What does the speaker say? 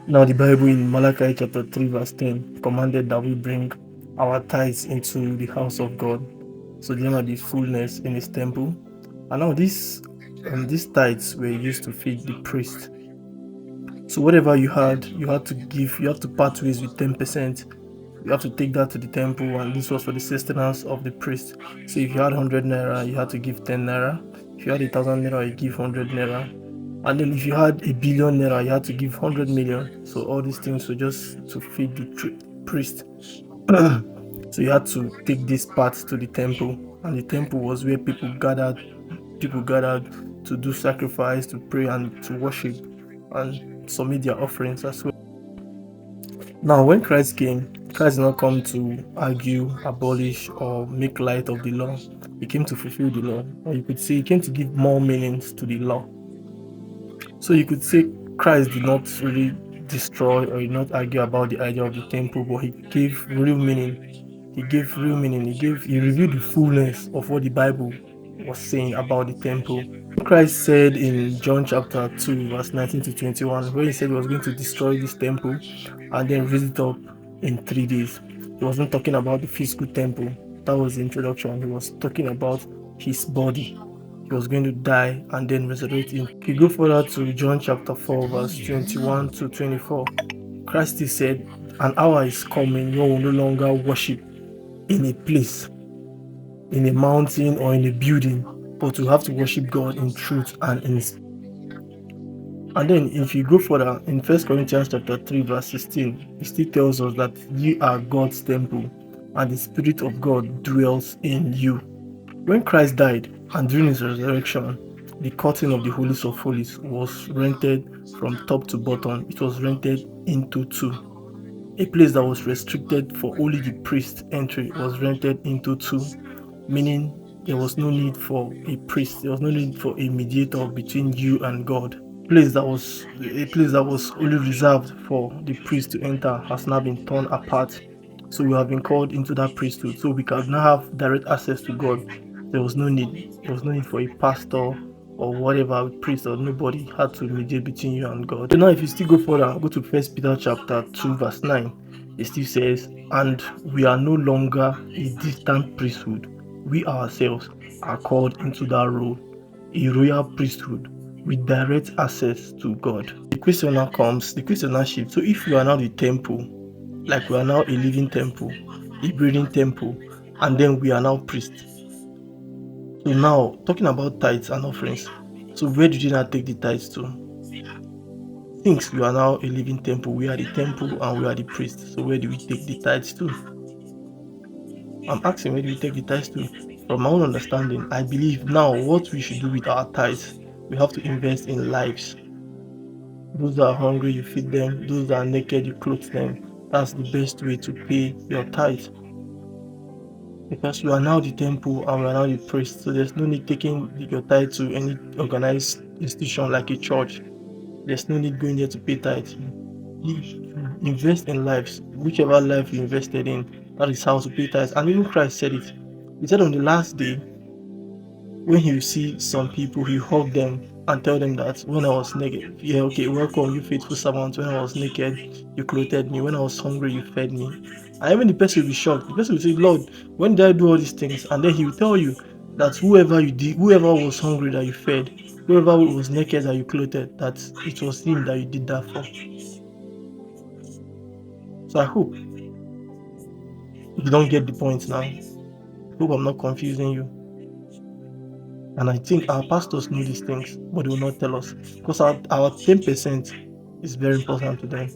Now, the Bible in Malachi chapter 3, verse 10 commanded that we bring our tithes into the house of God. So they are the fullness in his temple. And now these tithes were used to feed the priest. So whatever you had to give, you have to part ways with 10%. You have to take that to the temple, and this was for the sustenance of the priest. So if you had 100 naira, you had to give 10 naira. If you had 1,000 naira, you give 100 naira. And then if you had a billion naira, you had to give 100 million. So all these things were just to feed the priest. So you had to take this part to the temple, and the temple was where people gathered to do sacrifice, to pray, and to worship, and submit their offerings as well. Now, when Christ came, Christ did not come to argue, abolish, or make light of the law. He came to fulfill the law. Or you could say he came to give more meanings to the law. So you could say Christ did not really destroy or did not argue about the idea of the temple, but he gave real meaning. He gave real meaning. He revealed the fullness of what the Bible was saying about the temple. Christ said in John chapter 2, verse 19 to 21, where he said he was going to destroy this temple and then raise it up in 3 days. He wasn't talking about the physical temple. That was the introduction. He was talking about his body. He was going to die and then resurrect him. If you go further to John chapter 4, verse 21 to 24, Christ said, "An hour is coming, you will no longer worship in a place, in a mountain, or in a building, but you have to worship God in truth and in spirit." And then if you go further in 1 Corinthians chapter 3, verse 16, it still tells us that ye are God's temple, and the Spirit of God dwells in you. When Christ died and during his resurrection, the curtain of the holies of holies was rented from top to bottom. It was rented into two. A place that was restricted for only the priest entry was rented into two, meaning there was no need for a priest, there was no need for a mediator between you and God. A place that was only reserved for the priest to enter has now been torn apart. So we have been called into that priesthood. So we can now have direct access to God. There was no need. There was no need for a pastor or whatever priest, or nobody had to mediate between you and God. So now if you still go further, go to 1 Peter chapter 2, verse 9. It still says, "And we are no longer a distant priesthood. We ourselves are called into that role, a royal priesthood with direct access to God." The question now comes, the question now shifts. So if you are now the temple, like we are now a living temple, a breathing temple, and then we are now priests. So now, talking about tithes and offerings, so where did you now take the tithes to? Since we are now a living temple, we are the temple and we are the priests. So where do we take the tithes to? I'm asking, where do we take the tithes to? From my own understanding, I believe now what we should do with our tithes, we have to invest in lives. Those that are hungry, you feed them. Those that are naked, you clothe them. That's the best way to pay your tithe. Because you are now the temple and we are now the priest. So there's no need taking your tithe to any organized institution like a church. There's no need going there to pay tithe. You invest in lives. Whichever life you invested in, that is how to pay tithes. And even Christ said it. He said on the last day, when he will see some people, he hug them and tell them that when I was naked, yeah, okay, welcome, you faithful servant. When I was naked, you clothed me. When I was hungry, you fed me. And even the person will be shocked. The person will say, Lord, when did I do all these things? And then he will tell you that whoever was hungry that you fed, whoever was naked that you clothed, that it was him that you did that for. So I hope you don't get the point now. I hope I'm not confusing you. And I think our pastors know these things, but they will not tell us because our 10% is very important to them.